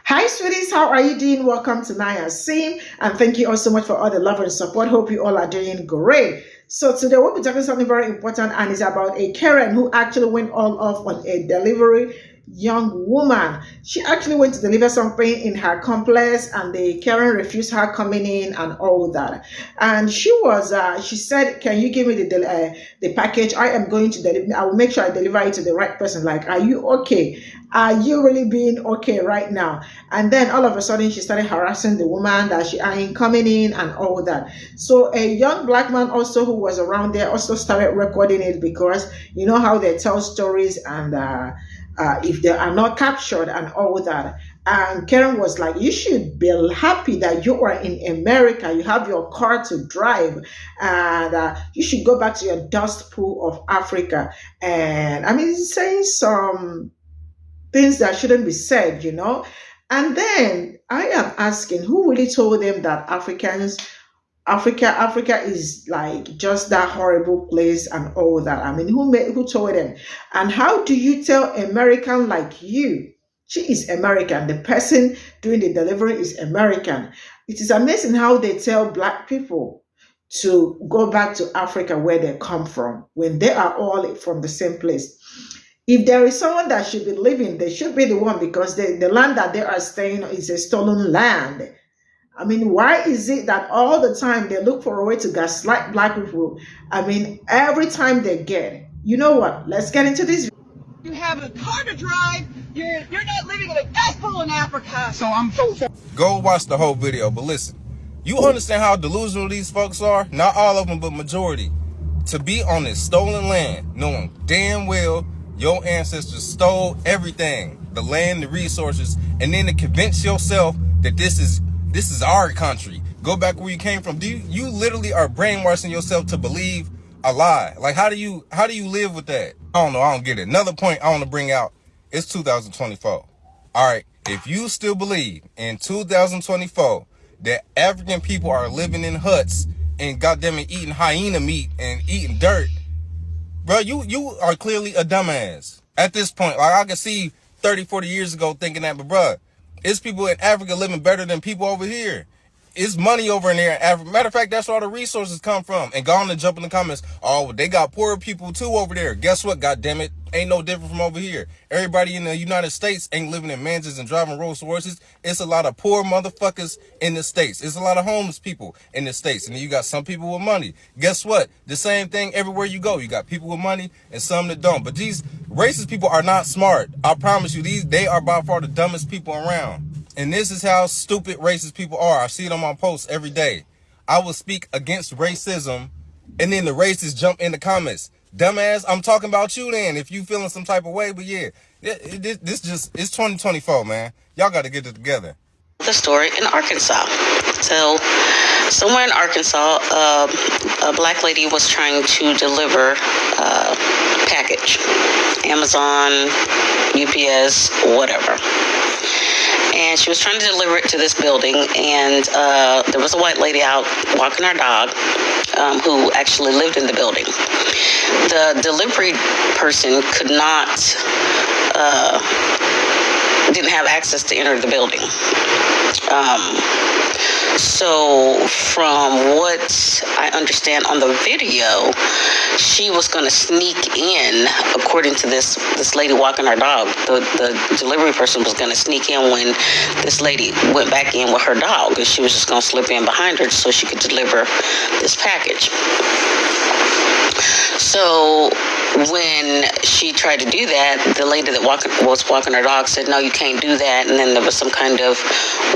Hi, sweeties. How are you doing? Welcome to Naya Sim, and thank you all so much for all the love and support. Hope you all are doing great. So today we'll be talking something very important, and it's about a Karen who actually went all off on a delivery young woman. She actually went to deliver something in her complex, and the Karen refused her coming in and all that. And she said, "Can you give me the package? I am going to deliver. I will make sure I deliver it to the right person. Like, are you okay? Are you really being okay right now?" And then all of a sudden, she started harassing the woman that she ain't coming in and all that. So a young black man also who was around there also started recording it because you know how they tell stories and if they are not captured and all that. And Karen was like, "You should be happy that you are in America. You have your car to drive, and you should go back to your dust pool of Africa." And I mean, saying some things that shouldn't be said. And then I am asking, who really told them that Africa is like just that horrible place and all that? I mean, who told them? And how do you tell American like you? She is American. The person doing the delivery is American. It is amazing how they tell black people to go back to Africa where they come from when they are all from the same place. If there is someone that should be living, they should be the one because the land that they are staying on is a stolen land. I mean, why is it that all the time they look for a way to gaslight black people? I mean, every time they get, you know what? Let's get into this. You have a car to drive. You're not living in a dust bowl in Africa. So I'm so sorry. Go watch the whole video, but listen, you understand how delusional these folks are? Not all of them, but majority. To be on this stolen land, knowing damn well your ancestors stole everything, the land, the resources, and then to convince yourself that this is our country. Go back where you came from. You literally are brainwashing yourself to believe a lie. Like how do you live with that? I don't know. I don't get it. Another point I want to bring out is 2024. All right. If you still believe in 2024 that African people are living in huts and goddamn it eating hyena meat and eating dirt, bro, you are clearly a dumbass. At this point, like I could see 30, 40 years ago thinking that, but bro, it's people in Africa living better than people over here. It's money over in there in Africa. Matter of fact, that's where all the resources come from. And go on and jump in the comments. Oh, they got poorer people too over there. Guess what? God damn it. Ain't no different from over here. Everybody in the United States ain't living in mansions and driving Rolls Royces. It's a lot of poor motherfuckers in the States. It's a lot of homeless people in the States. And then you got some people with money. Guess what? The same thing everywhere you go. You got people with money and some that don't. But these racist people are not smart. I promise you, they are by far the dumbest people around. And this is how stupid racist people are. I see it on my posts every day. I will speak against racism, and then the racists jump in the comments. Dumbass, I'm talking about you then, if you feeling some type of way. But yeah, it's 2024, man. Y'all got to get it together. The story in Arkansas. So somewhere in Arkansas, a black lady was trying to deliver a package. Amazon, UPS, whatever. And she was trying to deliver it to this building, and there was a white lady out walking her dog who actually lived in the building. The delivery person could not, didn't have access to enter the building. So from what I understand on the video, she was going to sneak in, according to this lady walking her dog. The delivery person was going to sneak in when this lady went back in with her dog, and she was just going to slip in behind her so she could deliver this package. So when she tried to do that, the lady that was walking her dog said, "No, you can't do that." And then there was some kind of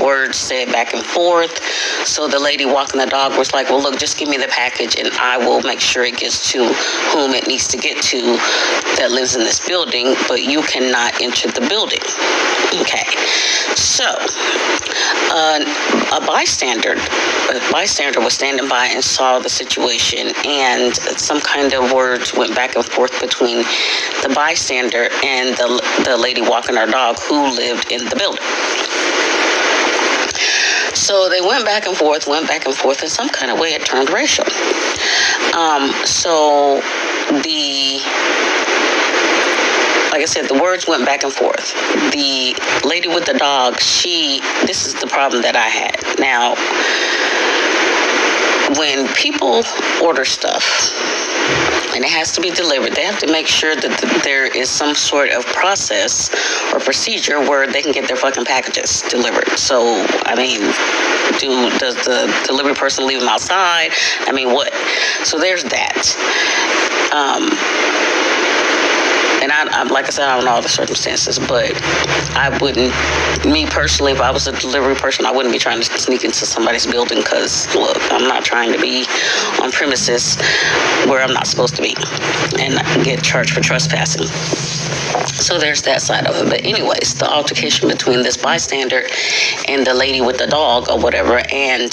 words said back and forth. So the lady walking the dog was like, "Well, look, just give me the package and I will make sure it gets to whom it needs to get to that lives in this building, but you cannot enter the building." Okay. So a bystander was standing by and saw the situation, and some kind of words went back and forth between the bystander and the lady walking her dog who lived in the building. So they went back and forth, in some kind of way it turned racial. So the like I said, the words went back and forth. The lady with the dog, this is the problem that I had. Now, when people order stuff and it has to be delivered, they have to make sure that there is some sort of process or procedure where they can get their fucking packages delivered. So, I mean, does the delivery person leave them outside? I mean, what? So there's that. And I, like I said, I don't know all the circumstances, but I wouldn't, me personally, if I was a delivery person, I wouldn't be trying to sneak into somebody's building because, look, I'm not trying to be on premises where I'm not supposed to be and get charged for trespassing. So there's that side of it. But anyways, the altercation between this bystander and the lady with the dog or whatever, and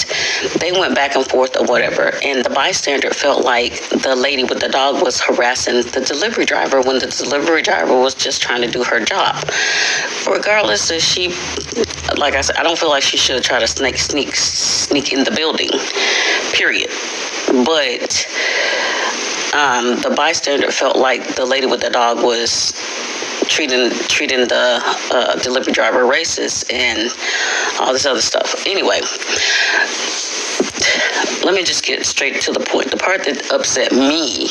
they went back and forth or whatever, and the bystander felt like the lady with the dog was harassing the delivery driver when the delivery driver was just trying to do her job. Regardless if she, like I said, I don't feel like she should try to sneak in the building, period. But the bystander felt like the lady with the dog was treating the delivery driver racist and all this other stuff. Anyway, let me just get straight to the point. The part that upset me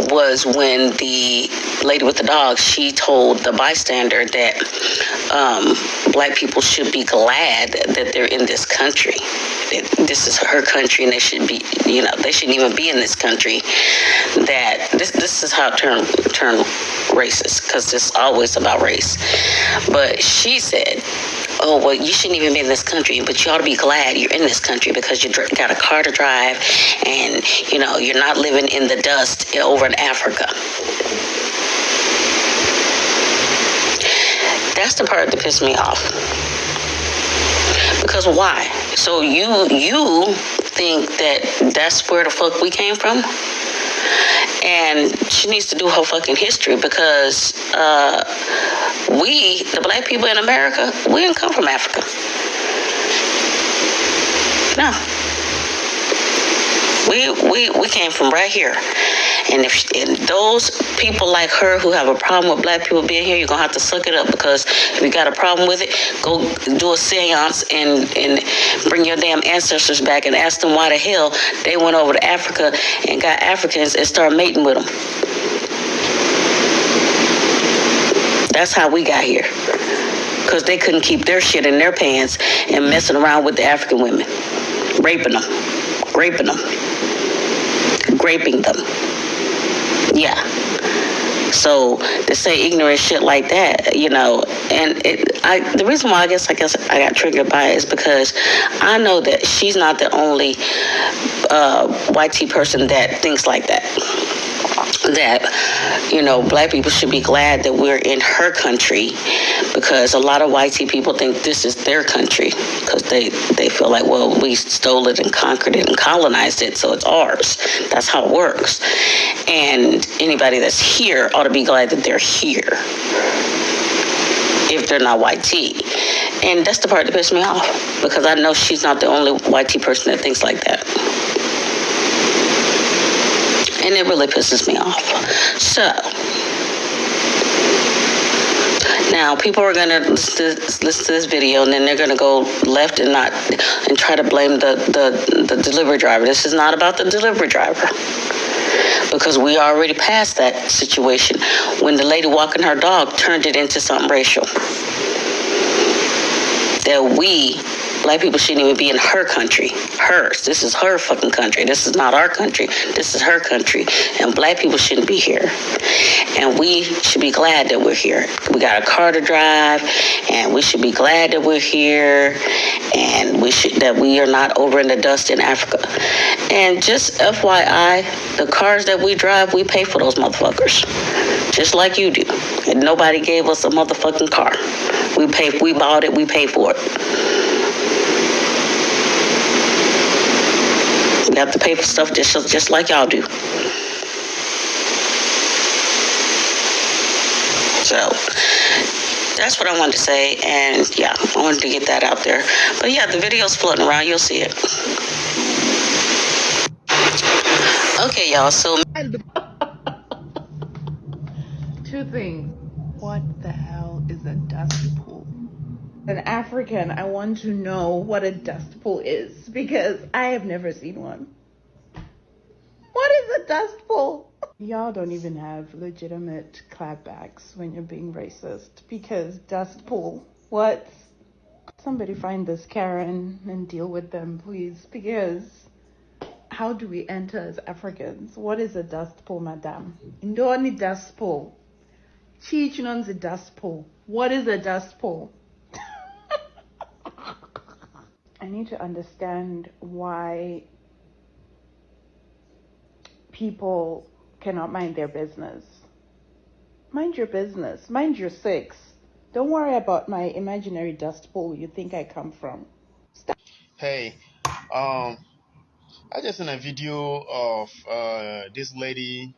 was when the lady with the dog, she told the bystander that black people should be glad that they're in this country. This is her country, and they should be, they shouldn't even be in this country. That this is how it turned racist, because it's always about race. But she said, oh, well, you shouldn't even be in this country, but you ought to be glad you're in this country because you got a car to drive and, you're not living in the dust over in Africa. That's the part that pissed me off. Because why? So you think that that's where the fuck we came from? And she needs to do her fucking history, because we, the black people in America, we didn't come from Africa. No. We came from right here. And if those people like her who have a problem with black people being here, you're going to have to suck it up, because if you got a problem with it, go do a seance and bring your damn ancestors back and ask them why the hell they went over to Africa and got Africans and started mating with them. That's how we got here. Because they couldn't keep their shit in their pants and messing around with the African women. Raping them. Graping them. Yeah. So to say ignorant shit like that, and the reason why I guess I got triggered by it is because I know that she's not the only white tea person that thinks like that. That, black people should be glad that we're in her country, because a lot of white tea people think this is their country, because they feel like, well, we stole it and conquered it and colonized it, so it's ours. That's how it works. And anybody that's here ought to be glad that they're here, if they're not white tea. And that's the part that pissed me off, because I know she's not the only white tea person that thinks like that. And it really pisses me off. So, now people are going to listen to this video, and then they're going to go left and try to blame the delivery driver. This is not about the delivery driver, because we already passed that situation when the lady walking her dog turned it into something racial. That we, black people, shouldn't even be in her country. Hers. This is her fucking country. This is not our country. This is her country. And black people shouldn't be here. And we should be glad that we're here. We got a car to drive, and we should be glad that we're here, and that we are not over in the dust in Africa. And just FYI, the cars that we drive, we pay for those motherfuckers. Just like you do. And nobody gave us a motherfucking car. We bought it, we paid for it. We have to pay for stuff just like y'all do. So that's what I wanted to say, and yeah, I wanted to get that out there. But yeah, the video's floating around, you'll see it. Okay, y'all, so things. What the hell is a dust pool? An African, I want to know what a dust pool is because I have never seen one. What is a dust pool? Y'all don't even have legitimate clapbacks when you're being racist because dust pool. What? Somebody find this Karen and deal with them, please, because how do we enter as Africans? What is a dust pool, madam? Indoni dust pool. Chichinon's a dust pool. What is a dust pool? I need to understand why people cannot mind their business. Mind your business. Mind your six. Don't worry about my imaginary dust pool you think I come from. Stop. Hey, I just seen a video of this lady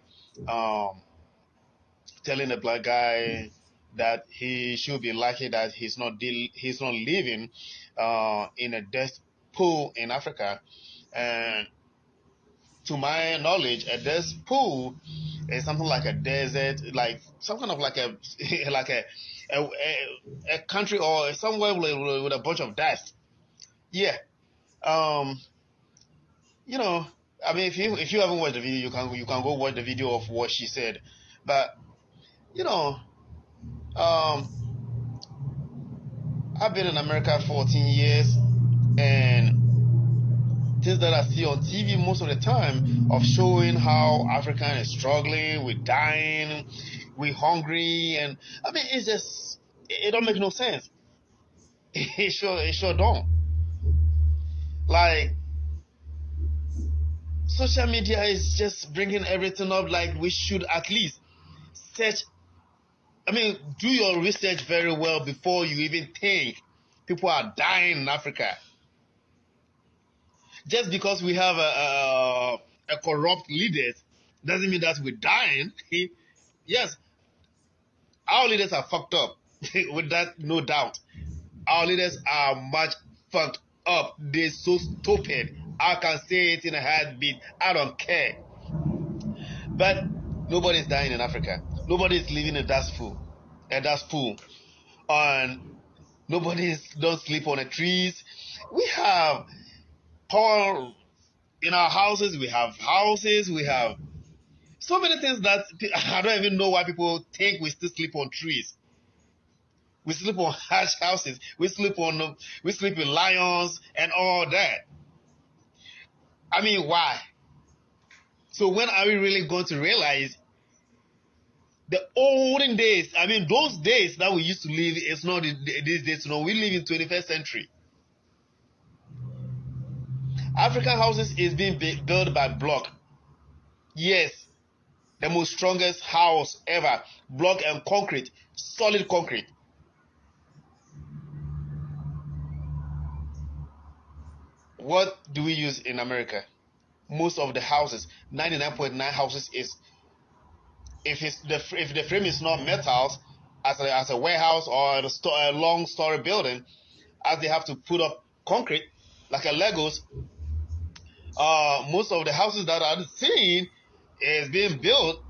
telling a black guy that he should be lucky that he's not living in a death pool in Africa. And to my knowledge, a death pool is something like a desert, like some kind of like a like a country or somewhere with a bunch of dust. Yeah. You know, I mean, if you haven't watched the video, you can go watch the video of what she said. But you know, I've been in America 14 years, and things that I see on TV most of the time of showing how African is struggling, we're dying, we're hungry, and I mean, it's just, it don't make no sense. It sure don't. Like, social media is just bringing everything up like we should at least search. I mean, do your research very well before you even think people are dying in Africa. Just because we have a corrupt leaders doesn't mean that we're dying. Yes, our leaders are fucked up. With that, no doubt. Our leaders are much fucked up. They're so stupid. I can say it in a heartbeat. I don't care. But nobody's dying in Africa. Nobody's living in that pool. And nobody's don't sleep on the trees. We have power in our houses. We have so many things that I don't even know why people think we still sleep on trees. We sleep on hatch houses. We sleep in lions and all that. I mean, why? So when are we really going to realize the olden days? I mean, those days that we used to live, it's not these days. No, we live in 21st century. African houses is being built by block. Yes, the most strongest house ever. Block and concrete, solid concrete. What do we use in America? Most of the houses, 99.9 houses is, if the frame is not metals, as a warehouse or a long story building, as they have to put up concrete like a Legos. Most of the houses that I'm seeing is being built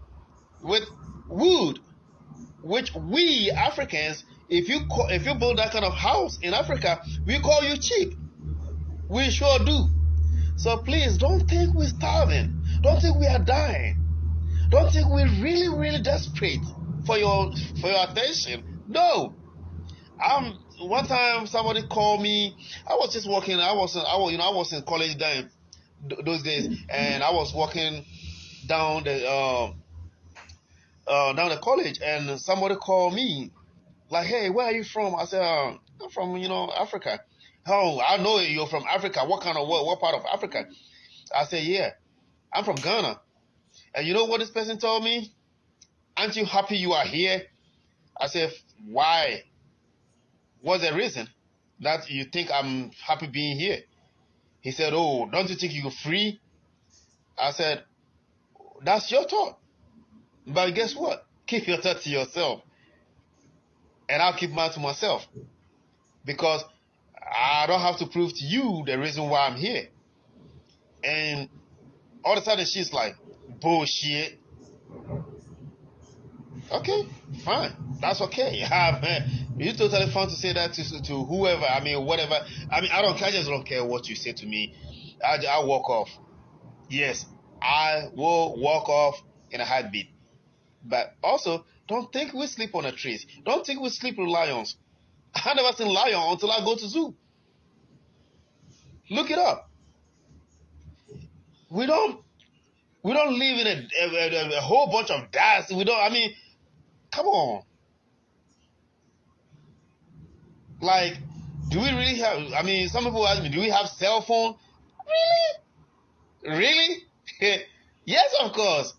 with wood, which we Africans, if you build that kind of house in Africa, we call you cheap. We sure do. So please don't think we're starving. Don't think we are dying. Don't think we're really, really desperate for your attention. No. One time somebody called me. I was just walking. I was in college then, those days, and I was walking down the college, and somebody called me like, "Hey, where are you from?" I said, "I'm from Africa." "Oh, I know you're from Africa. What part of Africa?" I said, "Yeah, I'm from Ghana." And you know what this person told me? "Aren't you happy you are here?" I said, "Why? What's the reason that you think I'm happy being here?" He said, "Oh, don't you think you're free?" I said, "That's your thought. But guess what? Keep your thought to yourself. And I'll keep mine to myself. Because I don't have to prove to you the reason why I'm here." And all of a sudden she's like, "Bullshit. Okay, fine. That's okay. It's totally fun to say that to whoever. I mean, whatever. I mean, I just don't care what you say to me. I walk off. Yes, I will walk off in a heartbeat. But also, don't think we sleep on the trees. Don't think we sleep with lions. I never seen lion until I go to zoo. Look it up. We don't live in a whole bunch of dust. We don't. I mean, come on. Like, do we really have? I mean, some people ask me, do we have cell phone? Really? Yes, of course.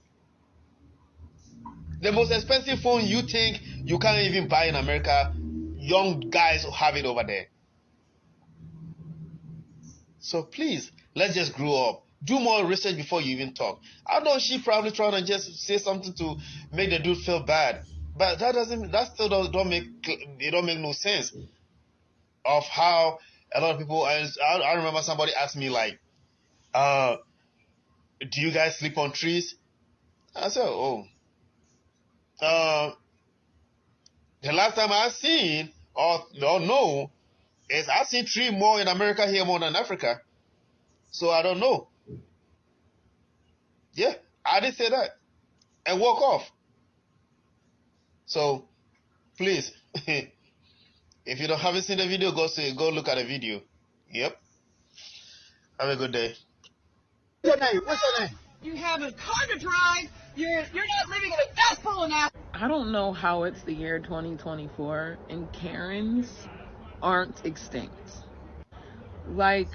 The most expensive phone you think you can't even buy in America, young guys have it over there. So please, let's just grow up. Do more research before you even talk. I know she probably trying to just say something to make the dude feel bad, but that still don't make no sense of how a lot of people. I remember somebody asked me like, do you guys sleep on trees? I said, oh. The last time I seen or no is I see tree more in America here more than Africa. So I don't know. Yeah, I did say that and walk off. So please, if you haven't seen the video, go look at the video. Yep. Have a good day. What's your name? What's your name? You have a car to drive. You're not living in a dust bowl now. I don't know how it's the year 2024 and Karens aren't extinct. Like,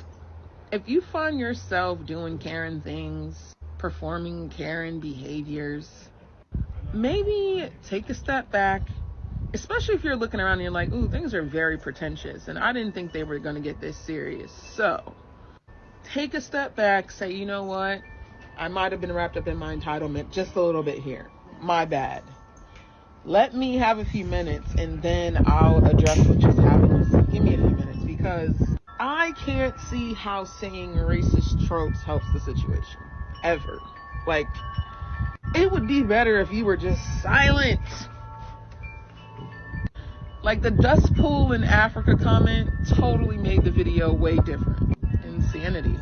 if you find yourself doing Karen things, performing Karen behaviors, maybe take a step back, especially if you're looking around and you're like, ooh, things are very pretentious and I didn't think they were going to get this serious. So take a step back, say, you know what? I might have been wrapped up in my entitlement just a little bit here. My bad. Let me have a few minutes and then I'll address what just happened. Just give me a few minutes because I can't see how saying racist tropes helps the situation. Ever. Like, it would be better if you were just silent. Like the dust pool in Africa comment totally made the video way different. Insanity.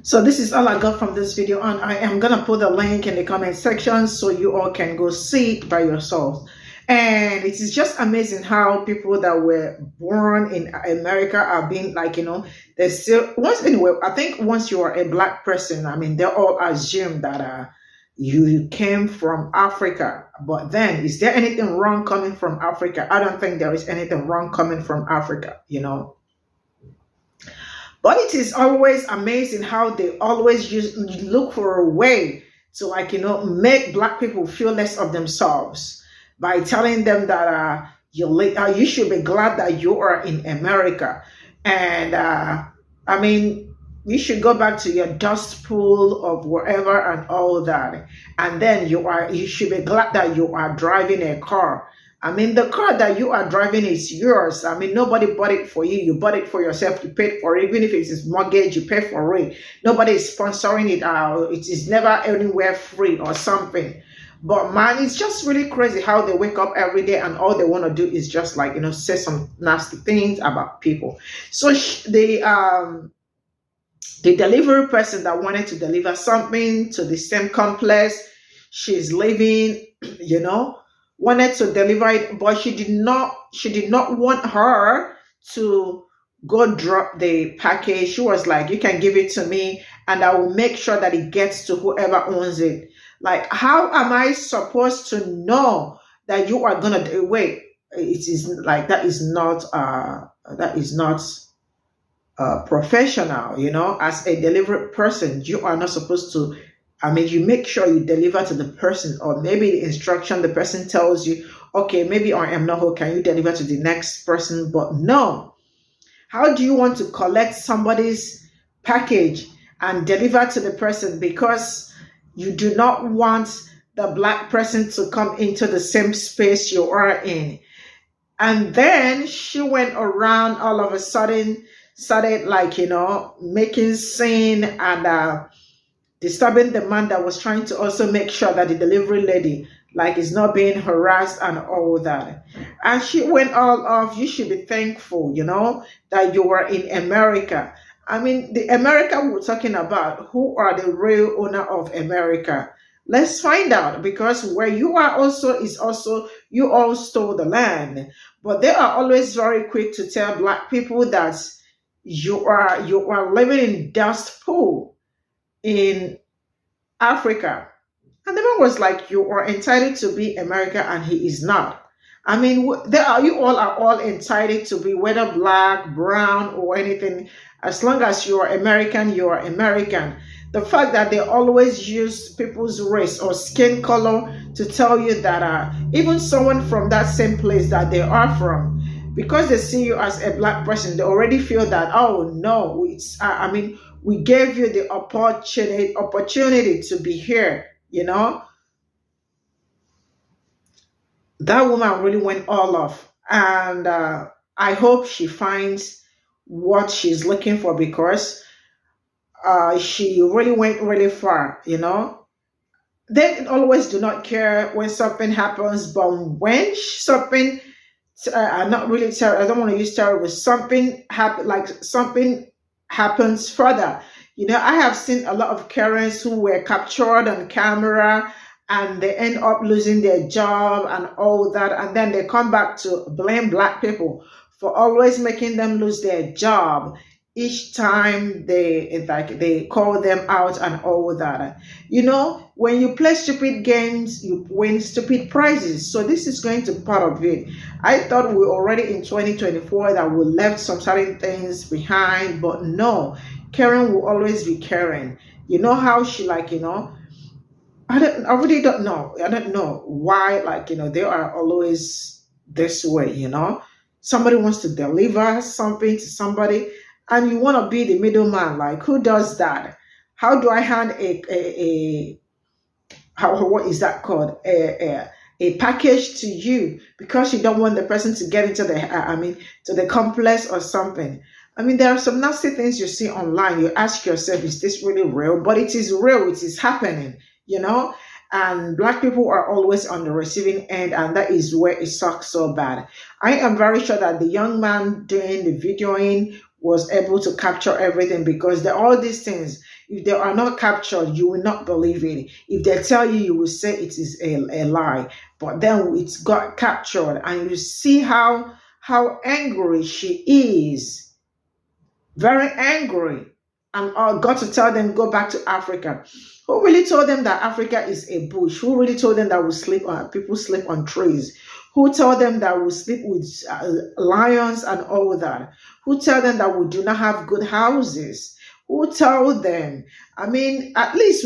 So this is all I got from this video, and I am gonna put the link in the comment section so you all can go see it by yourselves. And it is just amazing how people that were born in America are being like, you know, they still anyway. I think once you are a black person, I mean, they all assume that you came from Africa. But then, is there anything wrong coming from Africa? I don't think there is anything wrong coming from Africa, you know. But it is always amazing how they always look for a way to, like, you know, make black people feel less of themselves by telling them that you should be glad that you are in America. And I mean, you should go back to your dust pool of wherever and all that. And then you should be glad that you are driving a car. I mean, the car that you are driving is yours. I mean, nobody bought it for you. You bought it for yourself. You paid for it. Even if it is mortgage, you pay for it. Nobody is sponsoring it. It is never anywhere free or something. But man, it's just really crazy how they wake up every day and all they want to do is just, like, you know, say some nasty things about people. So the delivery person that wanted to deliver something to the same complex she's living, you know, wanted to deliver it, but she did not want her to go drop the package. She was like, you can give it to me and I will make sure that it gets to whoever owns it. Like, how am I supposed to know that you are gonna do? Wait, it is like that is not professional, you know. As a delivery person, you are not supposed to. I mean, you make sure you deliver to the person, or maybe the instruction, the person tells you, okay, maybe I am not who, can you deliver to the next person? But no, how do you want to collect somebody's package and deliver to the person because you do not want the black person to come into the same space you are in? And then she went around all of a sudden, started, like, you know, making scene and disturbing the man that was trying to also make sure that the delivery lady, like is not being harassed and all that. And she went all off, you should be thankful, that you were in America. I mean, the America we're talking about, who are the real owner of America? Let's find out, because where you are also is also, you all stole the land. But they are always very quick to tell black people that you are living in dust pool in Africa. And the man was like, you are entitled to be America, and he is not. I mean, you all are all entitled to be, whether black, brown, or anything. As long as you are American, you are American. The fact that they always use people's race or skin color to tell you that even someone from that same place that they are from, because they see you as a black person, they already feel that, oh no, we gave you the opportunity to be here, That woman really went all off. And I hope she finds what she's looking for, because she really went really far, They always do not care when something happens, but when something, not really terrible, I don't want to use terrible, something happen, like something happens further. I have seen a lot of Karens who were captured on camera, and they end up losing their job and all that, and then they come back to blame black people for always making them lose their job each time they call them out and all that. When you play stupid games, you win stupid prizes. So this is going to be part of it. I thought we were already in 2024, that we left some certain things behind, but no, Karen will always be Karen. You know how she I really don't know. I don't know why, they are always this way, Somebody wants to deliver something to somebody, and you want to be the middleman. Like, who does that? How do I hand what is that called? A package to you, because you don't want the person to get into to the complex or something. There are some nasty things you see online. You ask yourself, is this really real? But it is real. It is happening, and black people are always on the receiving end, and that is where it sucks so bad. I am very sure that the young man doing the videoing was able to capture everything, because all these things, if they are not captured, you will not believe it. If they tell you, you will say it is a lie. But then it's got captured, and you see how angry she is. Very angry. And got to tell them, go back to Africa. Who really told them that Africa is a bush? Who really told them that people sleep on trees? Who told them that we sleep with lions and all that? Who tell them that we do not have good houses? Who told them? At least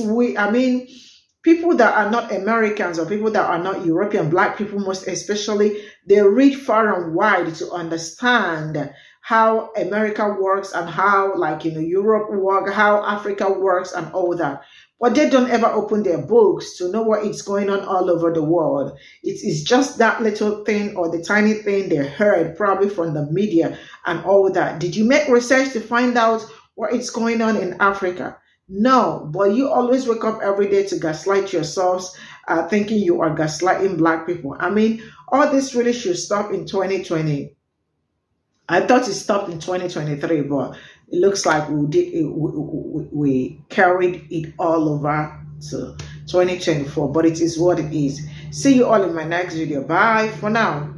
people that are not Americans, or people that are not European, black people most especially, they read far and wide to understand how America works, and how Europe works, how Africa works and all that. But they don't ever open their books to know what is going on all over the world. It is just that little thing, or the tiny thing they heard probably from the media and all that. Did you make research to find out what is going on in Africa? No, but you always wake up every day to gaslight yourselves, thinking you are gaslighting black people. All this really should stop in 2020. I thought it stopped in 2023, but it looks like we carried it all over to 2024, but it is what it is. See you all in my next video. Bye for now.